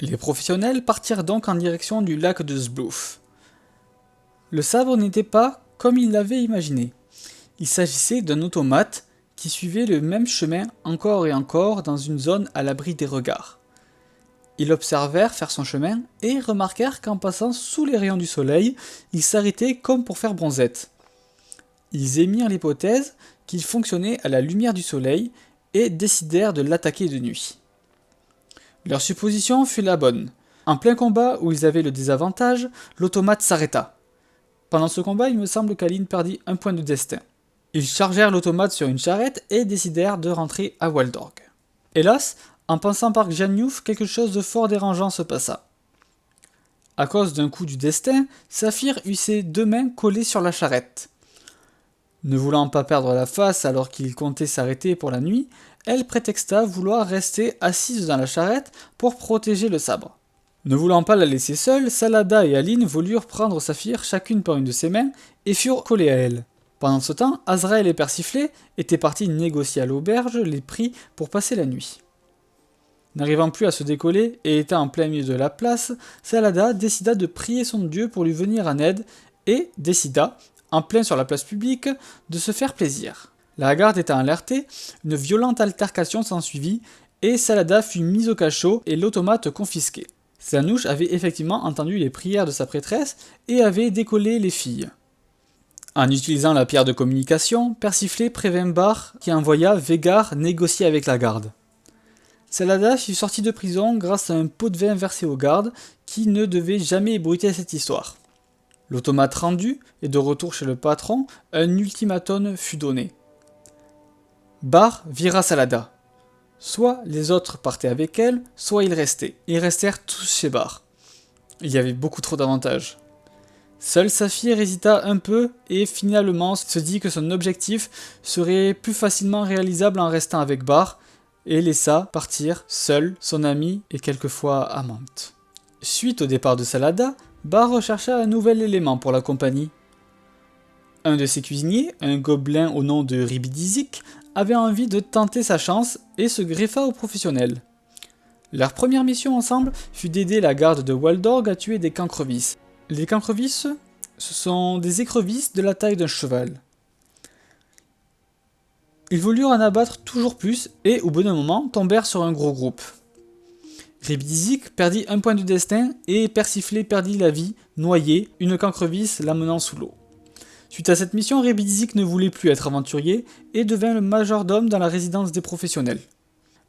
Les professionnels partirent donc en direction du lac de Zblouf. Le sabre n'était pas comme ils l'avaient imaginé. Il s'agissait d'un automate qui suivait le même chemin encore et encore dans une zone à l'abri des regards. Ils l'observèrent faire son chemin et remarquèrent qu'en passant sous les rayons du soleil, il s'arrêtait comme pour faire bronzette. Ils émirent l'hypothèse qu'il fonctionnait à la lumière du soleil et décidèrent de l'attaquer de nuit. Leur supposition fut la bonne. En plein combat où ils avaient le désavantage, l'automate s'arrêta. Pendant ce combat, il me semble qu'Aline perdit un point de destin. Ils chargèrent l'automate sur une charrette et décidèrent de rentrer à Waldorg. Hélas, en passant par Gjaniouf, quelque chose de fort dérangeant se passa. À cause d'un coup du destin, Saphir eut ses deux mains collées sur la charrette. Ne voulant pas perdre la face alors qu'il comptait s'arrêter pour la nuit, elle prétexta vouloir rester assise dans la charrette pour protéger le sabre. Ne voulant pas la laisser seule, Salada et Aline voulurent prendre Saphir chacune par une de ses mains et furent collées à elle. Pendant ce temps, Azrael et Persiflé étaient partis négocier à l'auberge les prix pour passer la nuit. N'arrivant plus à se décoller et étant en plein milieu de la place, Salada décida de prier son dieu pour lui venir en aide et décida, en plein sur la place publique, de se faire plaisir. La garde étant alertée, une violente altercation s'ensuivit et Salada fut mise au cachot et l'automate confisqué. Zanouche avait effectivement entendu les prières de sa prêtresse et avait décollé les filles. En utilisant la pierre de communication, Persiflé prévint Bar qui envoya Végard négocier avec la garde. Salada fut sorti de prison grâce à un pot de vin versé aux gardes qui ne devait jamais ébruiter cette histoire. L'automate rendu et de retour chez le patron, un ultimatum fut donné. Bar vira Salada. Soit les autres partaient avec elle, soit ils restaient. Ils restèrent tous chez Bar. Il y avait beaucoup trop d'avantages. Seul Saphir hésita un peu et finalement se dit que son objectif serait plus facilement réalisable en restant avec Bar et laissa partir seul son amie et quelquefois amante. Suite au départ de Salada, Bar rechercha un nouvel élément pour la compagnie. Un de ses cuisiniers, un gobelin au nom de Ribidizik, avait envie de tenter sa chance et se greffa aux professionnels. Leur première mission ensemble fut d'aider la garde de Waldorg à tuer des cancrevisses. Les cancrevisses, ce sont des écrevisses de la taille d'un cheval. Ils voulurent en abattre toujours plus et, au bout d'un moment, tombèrent sur un gros groupe. Ribidizik perdit un point de destin et Persiflé perdit la vie, noyé, une cancrevisse l'amenant sous l'eau. Suite à cette mission, Ribidizik ne voulait plus être aventurier et devint le majordome dans la résidence des professionnels.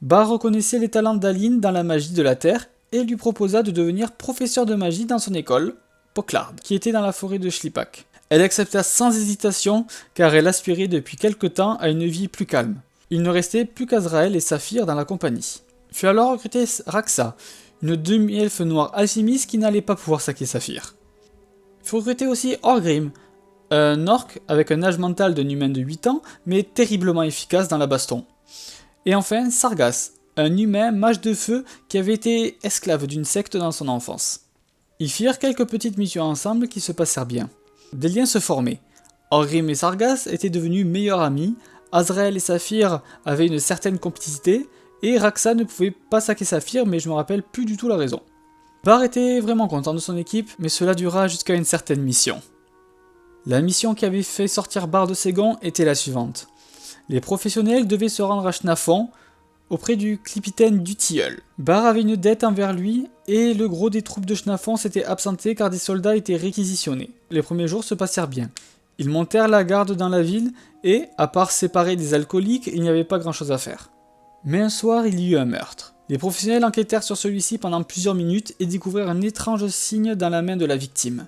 Bar reconnaissait les talents d'Aline dans la magie de la terre et lui proposa de devenir professeur de magie dans son école, Poklard, qui était dans la forêt de Schlipak. Elle accepta sans hésitation car elle aspirait depuis quelque temps à une vie plus calme. Il ne restait plus qu'Azrael et Saphir dans la compagnie. Fut alors recrutée Raxa, une demi-elfe noire alchimiste qui n'allait pas pouvoir saquer Saphir. Fut recruté aussi Orgrim, un orc avec un âge mental d'un humain de 8 ans, mais terriblement efficace dans la baston. Et enfin Sargas, un humain mage de feu qui avait été esclave d'une secte dans son enfance. Ils firent quelques petites missions ensemble qui se passèrent bien. Des liens se formaient. Orgrim et Sargas étaient devenus meilleurs amis, Azrael et Saphir avaient une certaine complicité, et Raxa ne pouvait pas saquer Saphir, mais je me rappelle plus du tout la raison. Bar était vraiment content de son équipe, mais cela dura jusqu'à une certaine mission. La mission qui avait fait sortir Bar de ses gonds était la suivante. Les professionnels devaient se rendre à Schnafon, auprès du capitaine du Tilleul. Bar avait une dette envers lui, et le gros des troupes de Schnafon s'était absenté car des soldats étaient réquisitionnés. Les premiers jours se passèrent bien. Ils montèrent la garde dans la ville, et, à part séparer des alcooliques, il n'y avait pas grand chose à faire. Mais un soir, il y eut un meurtre. Les professionnels enquêtèrent sur celui-ci pendant plusieurs minutes et découvrirent un étrange signe dans la main de la victime.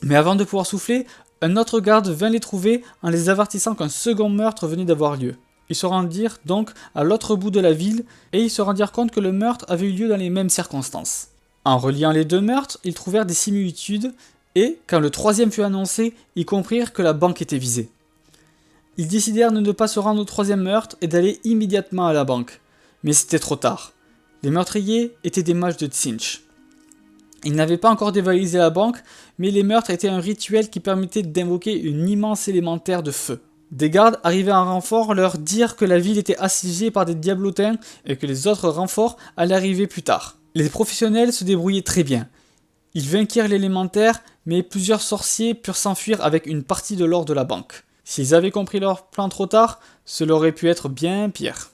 Mais avant de pouvoir souffler, un autre garde vint les trouver en les avertissant qu'un second meurtre venait d'avoir lieu. Ils se rendirent donc à l'autre bout de la ville et ils se rendirent compte que le meurtre avait eu lieu dans les mêmes circonstances. En reliant les deux meurtres, ils trouvèrent des similitudes et, quand le troisième fut annoncé, ils comprirent que la banque était visée. Ils décidèrent de ne pas se rendre au troisième meurtre et d'aller immédiatement à la banque. Mais c'était trop tard. Les meurtriers étaient des mages de Tsinch. Ils n'avaient pas encore dévalisé la banque, mais les meurtres étaient un rituel qui permettait d'invoquer une immense élémentaire de feu. Des gardes arrivés en renfort leur dirent que la ville était assiégée par des diablotins et que les autres renforts allaient arriver plus tard. Les professionnels se débrouillaient très bien. Ils vainquirent l'élémentaire, mais plusieurs sorciers purent s'enfuir avec une partie de l'or de la banque. S'ils avaient compris leur plan trop tard, cela aurait pu être bien pire.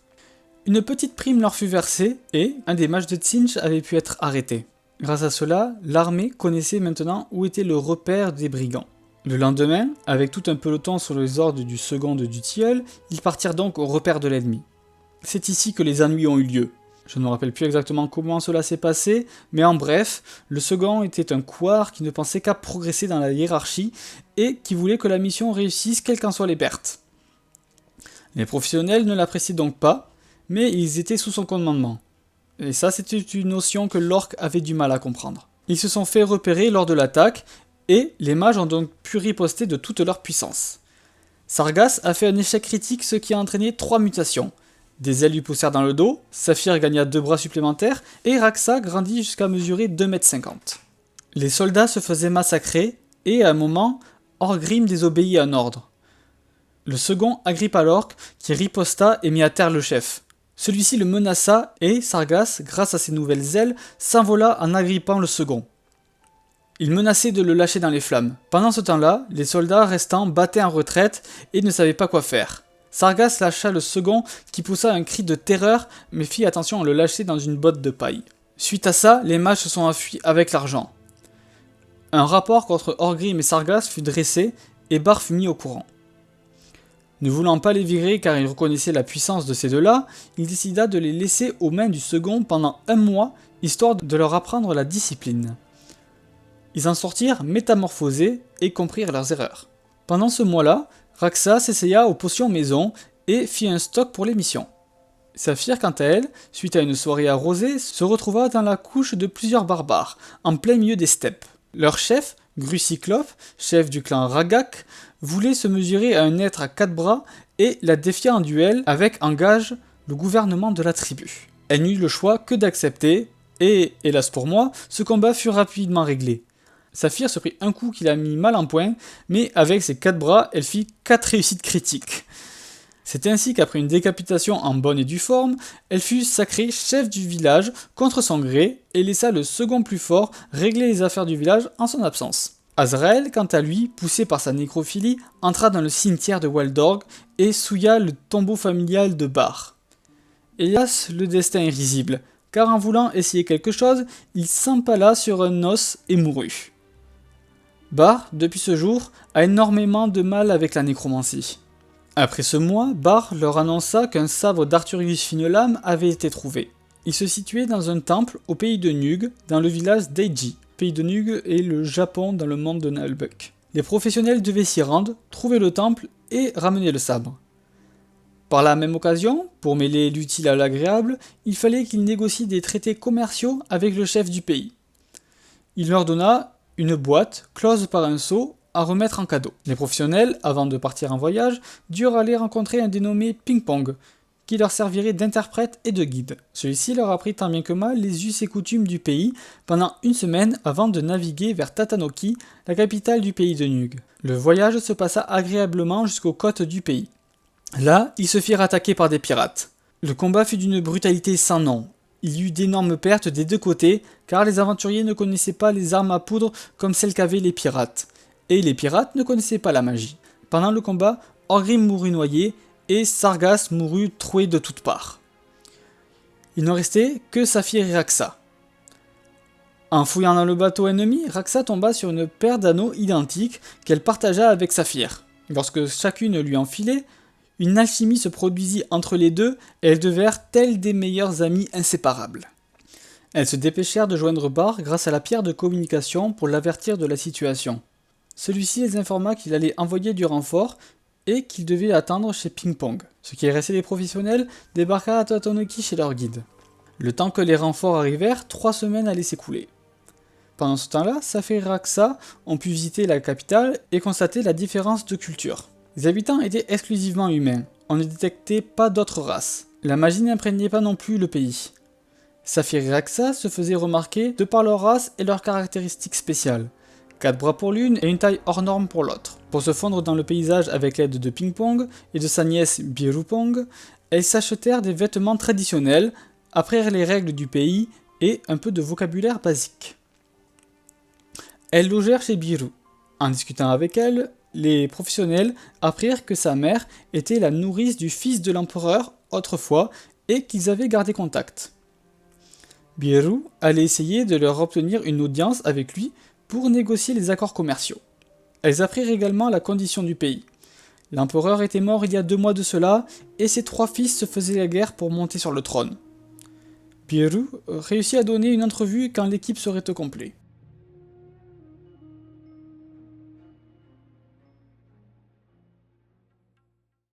Une petite prime leur fut versée et un des mages de Tsinch avait pu être arrêté. Grâce à cela, l'armée connaissait maintenant où était le repère des brigands. Le lendemain, avec tout un peloton sur les ordres du second du tilleul, ils partirent donc au repère de l'ennemi. C'est ici que les ennuis ont eu lieu. Je ne me rappelle plus exactement comment cela s'est passé, mais en bref, le second était un couard qui ne pensait qu'à progresser dans la hiérarchie et qui voulait que la mission réussisse quelles qu'en soient les pertes. Les professionnels ne l'appréciaient donc pas, mais ils étaient sous son commandement. Et ça, c'était une notion que l'orc avait du mal à comprendre. Ils se sont fait repérer lors de l'attaque, et les mages ont donc pu riposter de toute leur puissance. Sargas a fait un échec critique, ce qui a entraîné 3 mutations. Des ailes lui poussèrent dans le dos, Saphir gagna 2 bras supplémentaires, et Raxa grandit jusqu'à mesurer 2,50 m. Les soldats se faisaient massacrer, et à un moment, Orgrim désobéit à un ordre. Le second agrippa l'orc, qui riposta et mit à terre le chef. Celui-ci le menaça, et Sargas, grâce à ses nouvelles ailes, s'envola en agrippant le second. Il menaçait de le lâcher dans les flammes. Pendant ce temps-là, les soldats restants battaient en retraite et ne savaient pas quoi faire. Sargas lâcha le second qui poussa un cri de terreur mais fit attention à le lâcher dans une botte de paille. Suite à ça, les mages se sont enfuis avec l'argent. Un rapport contre Orgrim et Sargas fut dressé et Bar fut mis au courant. Ne voulant pas les virer car il reconnaissait la puissance de ces deux-là, il décida de les laisser aux mains du second pendant 1 mois, histoire de leur apprendre la discipline. Ils en sortirent métamorphosés et comprirent leurs erreurs. Pendant ce mois-là, Raxa s'essaya aux potions maison et fit un stock pour les missions. Saphir, quant à elle, suite à une soirée arrosée, se retrouva dans la couche de plusieurs barbares, en plein milieu des steppes. Leur chef, Grucyclope, chef du clan Ragak, voulait se mesurer à un être à 4 bras et la défia en duel avec en gage le gouvernement de la tribu. Elle n'eut le choix que d'accepter, et, hélas pour moi, ce combat fut rapidement réglé. Saphir se prit un coup qui l'a mis mal en point, mais avec ses 4 bras, elle fit 4 réussites critiques. C'est ainsi qu'après une décapitation en bonne et due forme, elle fut sacrée chef du village contre son gré et laissa le second plus fort régler les affaires du village en son absence. Azrael, quant à lui, poussé par sa nécrophilie, entra dans le cimetière de Waldorg et souilla le tombeau familial de Bar. Hélas, le destin est risible, car en voulant essayer quelque chose, il s'empala sur un os et mourut. Bar, depuis ce jour, a énormément de mal avec la nécromancie. Après ce mois, Bar leur annonça qu'un sabre d'Arthurius Finelame avait été trouvé. Il se situait dans un temple au pays de Nug, dans le village d'Eiji. Le pays de Nug est le Japon dans le monde de Nalbuck. Les professionnels devaient s'y rendre, trouver le temple et ramener le sabre. Par la même occasion, pour mêler l'utile à l'agréable, il fallait qu'ils négocient des traités commerciaux avec le chef du pays. Il leur donna une boîte, close par un sceau, à remettre en cadeau. Les professionnels, avant de partir en voyage, durent aller rencontrer un dénommé Ping Pong, qui leur servirait d'interprète et de guide. Celui-ci leur apprit tant bien que mal les us et coutumes du pays pendant 1 semaine avant de naviguer vers Tatanoki, la capitale du pays de Nug. Le voyage se passa agréablement jusqu'aux côtes du pays. Là, ils se firent attaquer par des pirates. Le combat fut d'une brutalité sans nom. Il y eut d'énormes pertes des 2 côtés, car les aventuriers ne connaissaient pas les armes à poudre comme celles qu'avaient les pirates. Et les pirates ne connaissaient pas la magie. Pendant le combat, Orgrim mourut noyé, et Sargas mourut troué de toutes parts. Il ne restait que Saphir et Raxa. En fouillant dans le bateau ennemi, Raxa tomba sur une paire d'anneaux identiques qu'elle partagea avec Saphir. Lorsque chacune lui enfilait, une alchimie se produisit entre les deux et elles devinrent telles des meilleures amies inséparables. Elles se dépêchèrent de joindre Bar grâce à la pierre de communication pour l'avertir de la situation. Celui-ci les informa qu'il allait envoyer du renfort et qu'ils devaient attendre chez Ping Pong. Ce qui est resté des professionnels débarqua à Tatanoki chez leur guide. Le temps que les renforts arrivèrent, 3 semaines allaient s'écouler. Pendant ce temps-là, Saphir et Raxa ont pu visiter la capitale et constater la différence de culture. Les habitants étaient exclusivement humains, on ne détectait pas d'autres races. La magie n'imprégnait pas non plus le pays. Saphir et Raxa se faisaient remarquer de par leur race et leurs caractéristiques spéciales. 4 bras pour l'une et une taille hors norme pour l'autre. Pour se fondre dans le paysage avec l'aide de Ping Pong et de sa nièce Birupong, elles s'achetèrent des vêtements traditionnels, apprirent les règles du pays et un peu de vocabulaire basique. Elles logèrent chez Birou. En discutant avec elle, les professionnels apprirent que sa mère était la nourrice du fils de l'empereur autrefois et qu'ils avaient gardé contact. Birou allait essayer de leur obtenir une audience avec lui pour négocier les accords commerciaux. Elles apprirent également la condition du pays. L'empereur était mort il y a 2 mois de cela et ses 3 fils se faisaient la guerre pour monter sur le trône. Birou réussit à donner une entrevue quand l'équipe serait au complet.